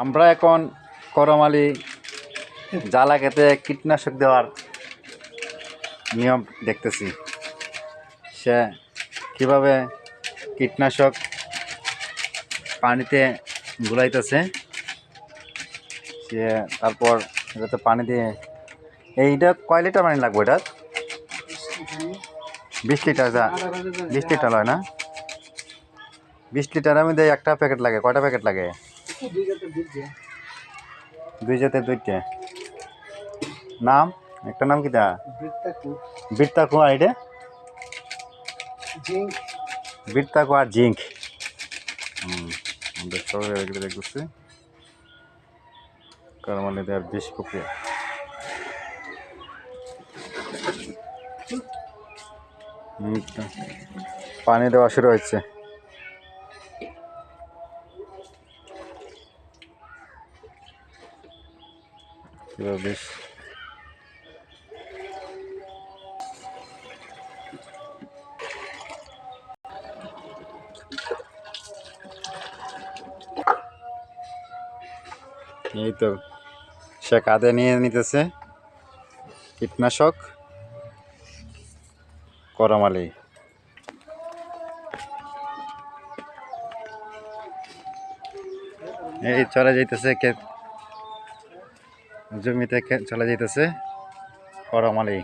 আমরা এখন করমালি জ্বালা খেতে কীটনাশক দেওয়ার নিয়ম দেখতেছি। সে কিভাবে কীটনাশক পানিতে গুলাইতেছে, সে তারপর এটাতে পানি দিয়ে এইটা কয় লিটার পানি লাগবে? এটা 20 লিটার। 20 লিটার হয় না? 20 লিটারের মধ্যে একটা প্যাকেট লাগে। কয়টা প্যাকেট লাগে? 2 জাতের 2টা। নাম একটা নাম কিটা? বৃত্তাকু। আর এটা বৃত্তাকু আর জিঙ্ক। আমাদের সবাই এগুলো দেখতেছি করমালি দেওয়ার বিষ প্রক্রিয়া। পানি দেওয়া শুরু হয়েছে। বিষ এই তো সে কাঁধে নিয়ে নিতেছে কীটনাশক করমালি। এই চলে যাইতেছে জমিতে চলে যাইতেছে করমালি।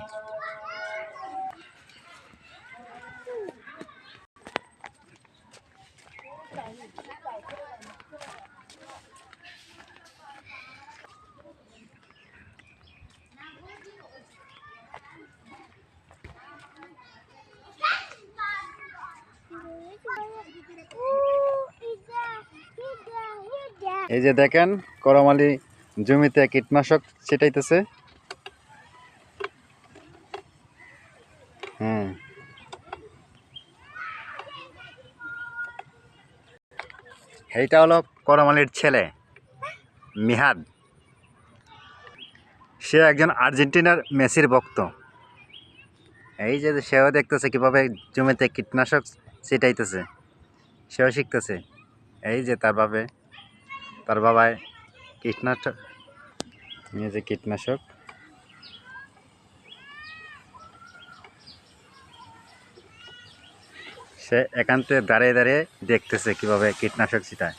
এই যে দেখেন করমালি জমিতে কীটনাশক ছিটাইতেছে। এইটা হলো করমালির ছেলে মিহাদ। সে একজন আর্জেন্টিনার মেসির ভক্ত। এই যে সেও দেখতেছে কিভাবে জমিতে কীটনাশক ছিটাইতেছে, সেও শিখতেছে। এই যে তার বাবায় কীটনাশক নিয়ে যে কীটনাশক সে একান্তে দাঁড়িয়ে দাঁড়িয়ে দেখতেছে কিভাবে কীটনাশক ছিটায়।